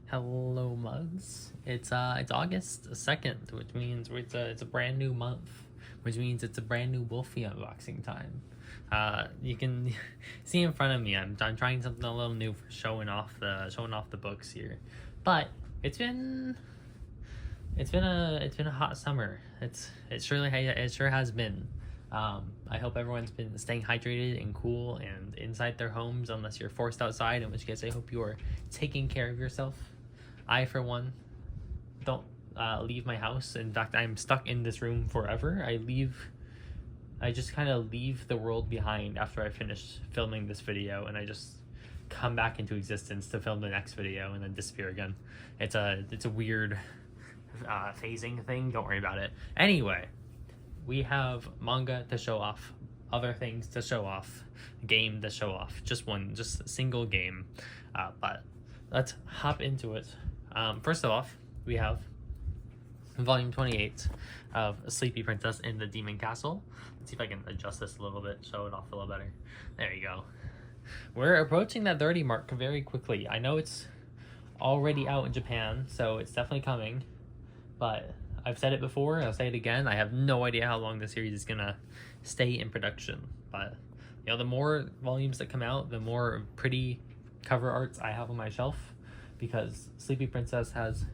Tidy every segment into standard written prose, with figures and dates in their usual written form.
Hello, mugs. It's August 2nd, which means it's a brand new month, which means it's a brand new Wolfie unboxing time. You can see in front of me. I'm trying something a little new for showing off the books here, but it's been a hot summer. It sure has been. I hope everyone's been staying hydrated and cool and inside their homes, unless you're forced outside, in which case I hope you are taking care of yourself. I, for one, don't leave my house. In fact, I'm stuck in this room forever. I just kind of leave the world behind after I finish filming this video, and I just come back into existence to film the next video and then disappear again. It's a weird phasing thing. Don't worry about it. Anyway, we have manga to show off, other things to show off, game to show off. Just a single game. But let's hop into it. First off, we have volume 28 of Sleepy Princess in the Demon Castle. Let's see if I can adjust this a little bit, show it off a little better. There you go. We're approaching that 30 mark very quickly. I know it's already out in Japan, so it's definitely coming, but I've said it before, I'll say it again, I have no idea how long the series is gonna stay in production. But you know, the more volumes that come out, the more pretty cover arts I have on my shelf, because Sleepy Princess has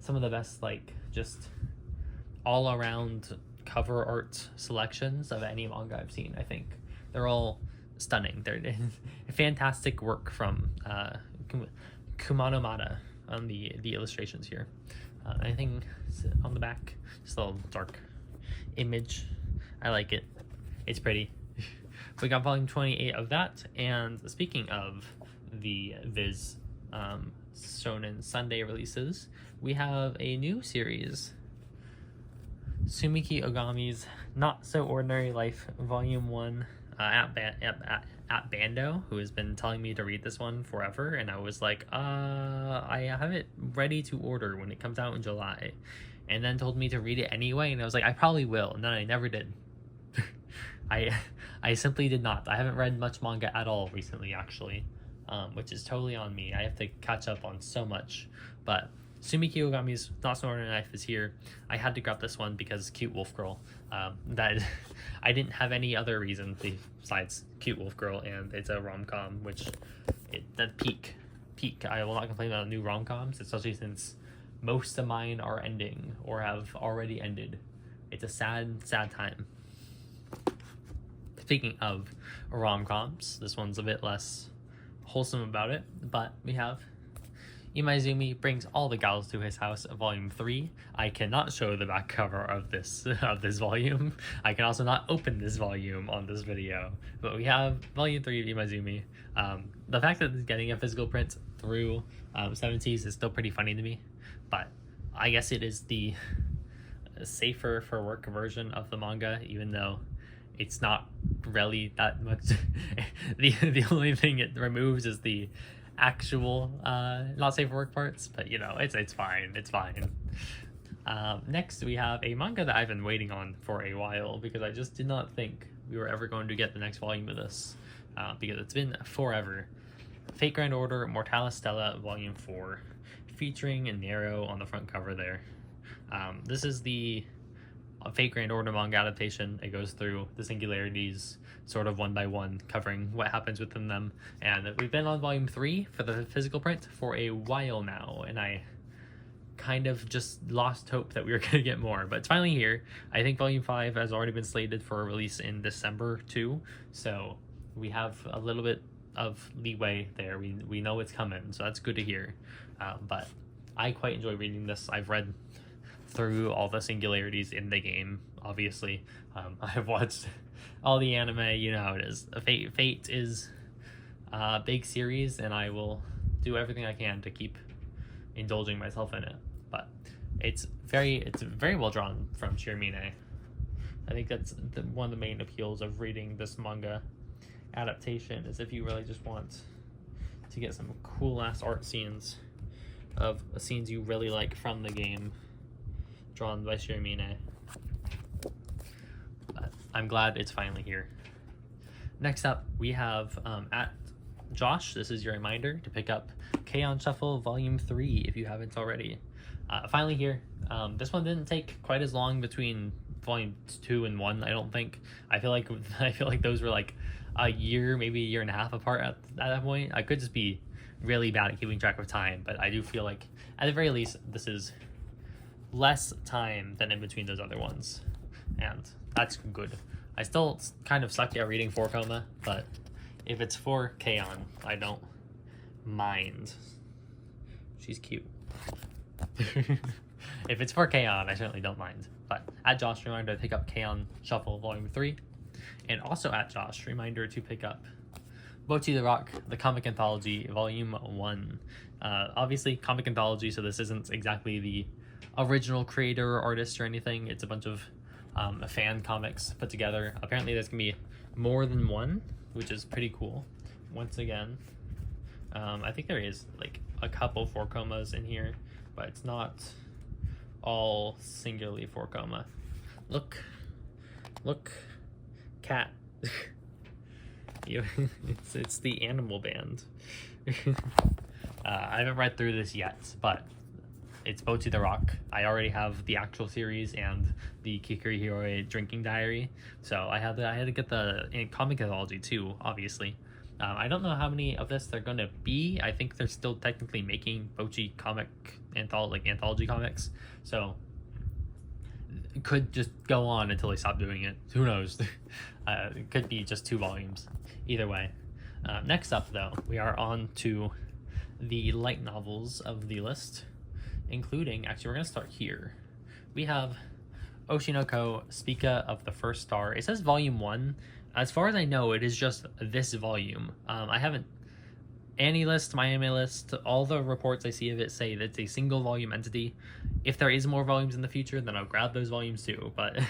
some of the best, like, just all around cover art selections of any manga I've seen. I think they're all stunning. They're fantastic work from Kumano Mada on the illustrations here. Anything on the back? Just a little dark image. I like it. It's pretty. We got volume 28 of that. And speaking of the Viz Shonen Sunday releases, we have a new series, Sumiki Ogami's Not So Ordinary Life Volume 1, at Bando, who has been telling me to read this one forever, and I was like, I have it ready to order when it comes out in July, and then told me to read it anyway, and I was like, I probably will, and then I never did. I simply did not. I haven't read much manga at all recently, actually, which is totally on me. I have to catch up on so much, but Sumiki Ogami's Not So Ordinary Life is here. I had to grab this one because cute wolf girl. That I didn't have any other reason besides cute wolf girl, and it's a rom-com, which that peak. I will not complain about new rom-coms, especially since most of mine are ending or have already ended. It's a sad time. Speaking of rom-coms, this one's a bit less wholesome about it, but we have Imaizumi Brings All the Gals to His House, Volume 3. I cannot show the back cover of this volume. I can also not open this volume on this video. But we have Volume 3 of Imaizumi. The fact that it's getting a physical print through 70s is still pretty funny to me. But I guess it is the safer for work version of the manga, even though it's not really that much. The only thing it removes is the actual not safe for work parts, but you know, it's fine. Next we have a manga that I've been waiting on for a while, because I just did not think we were ever going to get the next volume of this, because it's been forever. Fate Grand Order Mortalis Stella Volume 4, featuring Nero on the front cover there. This is the Fate Grand Order manga adaptation. It goes through the singularities sort of one by one, covering what happens within them, and we've been on volume 3 for the physical print for a while now, and I kind of just lost hope that we were going to get more, but it's finally here. I think volume 5 has already been slated for a release in December too, so we have a little bit of leeway there. We know it's coming, so that's good to hear. But I quite enjoy reading this. I've read through all the singularities in the game, obviously. I've watched all the anime, you know how it is. Fate is a big series, and I will do everything I can to keep indulging myself in it. But it's very well drawn from Shiromine. I think that's one of the main appeals of reading this manga adaptation, is if you really just want to get some cool ass art scenes of scenes you really like from the game, drawn by Shiromine. But I'm glad it's finally here. Next up, we have at Josh, this is your reminder to pick up K-On! Shuffle Volume 3 if you haven't already. Finally here. This one didn't take quite as long between Volume 2 and 1, I don't think. I feel like those were like a year, maybe a year and a half apart at that point. I could just be really bad at keeping track of time, but I do feel like at the very least this is less time than in between those other ones, and that's good. I still kind of suck at reading 4-koma, but if it's for K-On!, I don't mind. She's cute. If it's for K-On!, I certainly don't mind. But at Josh, reminder to pick up K-On! Shuffle Volume 3. And also at Josh, reminder to pick up Bocchi the Rock, the comic anthology, Volume 1. Obviously, comic anthology, so this isn't exactly the original creator or artist or anything. It's a bunch of fan comics put together. Apparently, there's going to be more than one, which is pretty cool. Once again, I think there is like a couple 4-komas in here, but it's not all singularly 4-koma. Look, cat. It's the animal band. I haven't read through this yet, but it's Bocchi the Rock. I already have the actual series and the Kikuri Hiroi drinking diary, so I had to get the comic anthology too, obviously. I don't know how many of this they're gonna be. I think they're still technically making Bocchi comic anthology comics, so it could just go on until they stop doing it. Who knows? It could be just 2 volumes. Either way. Next up, though, we are on to the light novels of the list, including, actually, we're going to start here. We have Oshinoko, Spica of the First Star. It says Volume 1. As far as I know, it is just this volume. I haven't... Annie list, Miami list, all the reports I see of it say that it's a single volume entity. If there is more volumes in the future, then I'll grab those volumes too. But,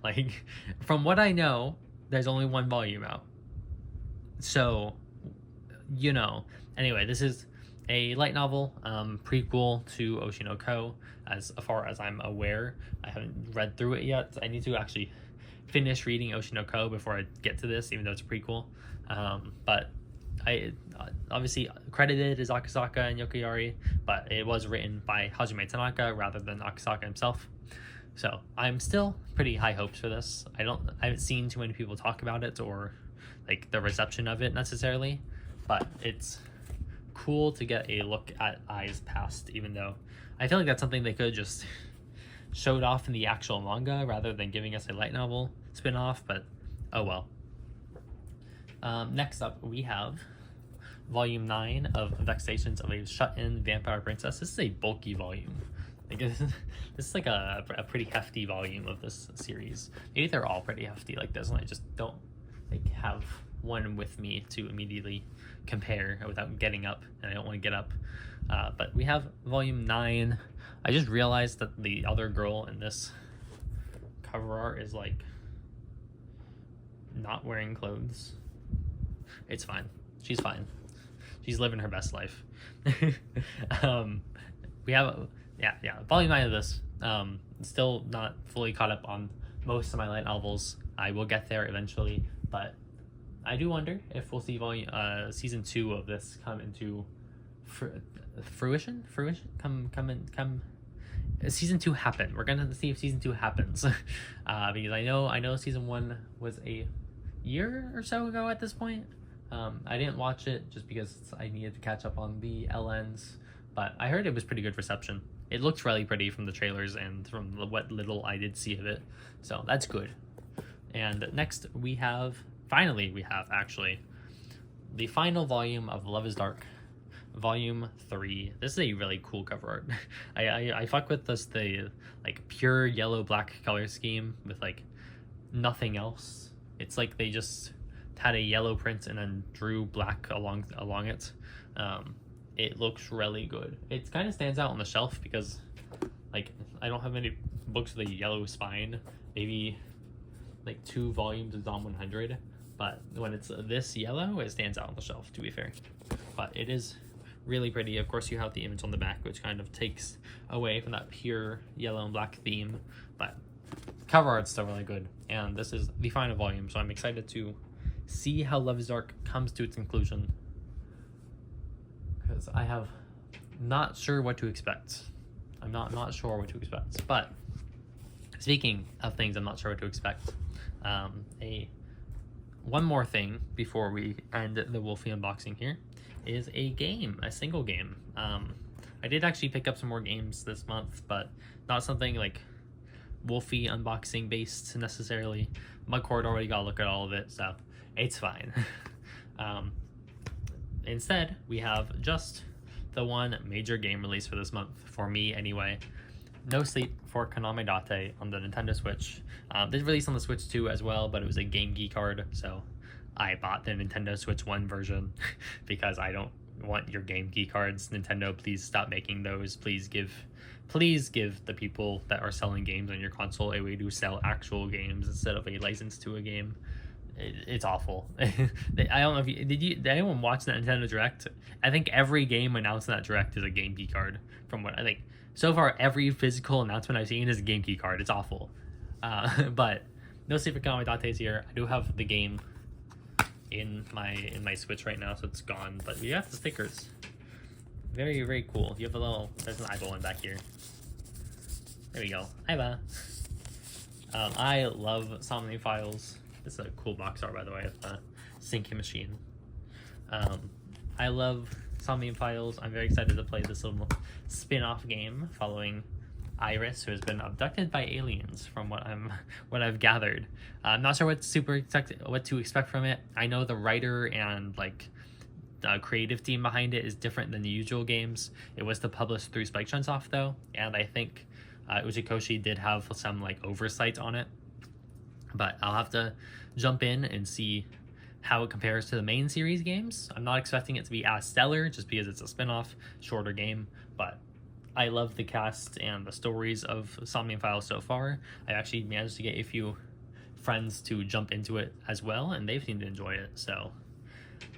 like, from what I know, there's only 1 volume out. So, you know. Anyway, this is a light novel, prequel to Oshinoko, as far as I'm aware. I haven't read through it yet. I need to actually finish reading Oshinoko before I get to this, even though it's a prequel. But I obviously credited as Akasaka and Yokoyari, but it was written by Hajime Tanaka rather than Akasaka himself. So I'm still pretty high hopes for this. I haven't seen too many people talk about it or like the reception of it necessarily, but it's cool to get a look at Eyes Past, even though I feel like that's something they could just showed off in the actual manga rather than giving us a light novel spin-off, but oh well. Next up, we have Volume 9 of Vexations of a Shut-In Vampire Princess. This is a bulky volume. Like, this is like a pretty hefty volume of this series. Maybe they're all pretty hefty like this, and I just don't like have one with me to immediately compare without getting up, and I don't want to get up. But we have Volume 9. I just realized that the other girl in this cover art is like not wearing clothes. It's fine. She's fine. She's living her best life. We have Volume 9 of this. Still not fully caught up on most of my light novels. I will get there eventually, but I do wonder if we'll see season 2 of this come into fruition. Season 2 happen. We're gonna see if season 2 happens, because I know season 1 was a year or so ago at this point. I didn't watch it just because I needed to catch up on the LNs, but I heard it was pretty good reception. It looked really pretty from the trailers and from what little I did see of it, so that's good. And next we have actually the final volume of Love is Dark, Volume 3. This is a really cool cover art. I fuck with the like pure yellow black color scheme with like nothing else. It's like they just had a yellow print and then drew black along it. It looks really good. It kind of stands out on the shelf because like I don't have many books with a yellow spine. Maybe like 2 volumes of Dom 100, but when it's this yellow, it stands out on the shelf, to be fair. But it is really pretty. Of course, you have the image on the back, which kind of takes away from that pure yellow and black theme, but cover art's still really good. And this is the final volume, so I'm excited to see how Love is Dark comes to its conclusion. because I have not sure what to expect. I'm not sure what to expect. But speaking of things I'm not sure what to expect, one more thing before we end the Wolfie unboxing here is a single game. I did actually pick up some more games this month, but not something like Wolfie unboxing based necessarily. Mugcord already got a look at all of it, so it's fine. Instead, we have just the one major game release for this month, for me anyway. No Sleep for Konami Date on the Nintendo Switch. They released on the Switch 2 as well, but it was a Game Geek card, so I bought the Nintendo Switch 1 version because I don't want your Game Geek cards. Nintendo, please stop making those. Please give the people that are selling games on your console a way to sell actual games instead of a license to a game. It's awful. I don't know if did anyone watch that Nintendo Direct? I think every game announced in that Direct is a Game Geek card. From what I think so far, every physical announcement I've seen is a Game Geek card. It's awful. But No Sleep for Konami Date is here. I do have the game in my Switch right now, so it's gone. But we have the stickers. Very, very cool. You have there's an eyeball in back here. There we go. Aiba. I love Somni Files. It's a cool box art, by the way, of the syncing machine. I love Somni Files. I'm very excited to play this little spin-off game following Iris, who has been abducted by aliens, from what I've gathered. I'm not sure what to expect from it. I know the writer and creative team behind it is different than the usual games. It was published through Spike Chunsoft though, and I think Ujikoshi did have some oversight on it. But I'll have to jump in and see how it compares to the main series games. I'm not expecting it to be as stellar just because it's a spin-off, shorter game, but I love the cast and the stories of Somnium Files so far. I actually managed to get a few friends to jump into it as well, and they've seemed to enjoy it. So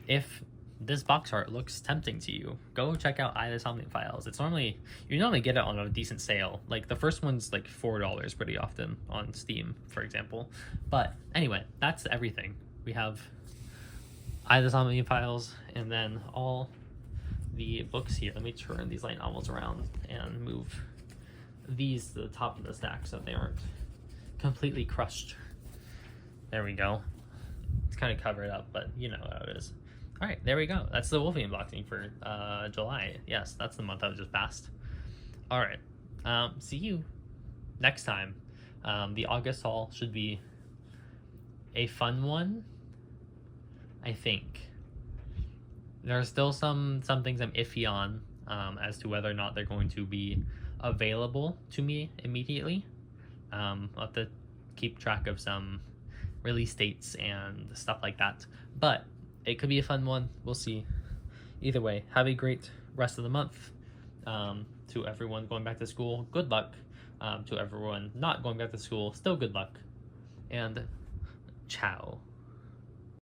if this box art looks tempting to you, go check out either Somnium Files. You normally get it on a decent sale. The first one's $4 pretty often on Steam, for example. But anyway, that's everything. We have either Somnium Files and then all the books here. Let me turn these light novels around and move these to the top of the stack so they aren't completely crushed. There we go. It's kind of covered up, but you know how it is. All right, there we go. That's the Wolfie unboxing for July. Yes, that's the month that was just passed. All right, see you next time. The August haul should be a fun one, I think. There are still some things I'm iffy on as to whether or not they're going to be available to me immediately. I'll have to keep track of some release dates and stuff like that. But it could be a fun one. We'll see. Either way, have a great rest of the month. To everyone going back to school, good luck. To everyone not going back to school, still good luck. And ciao.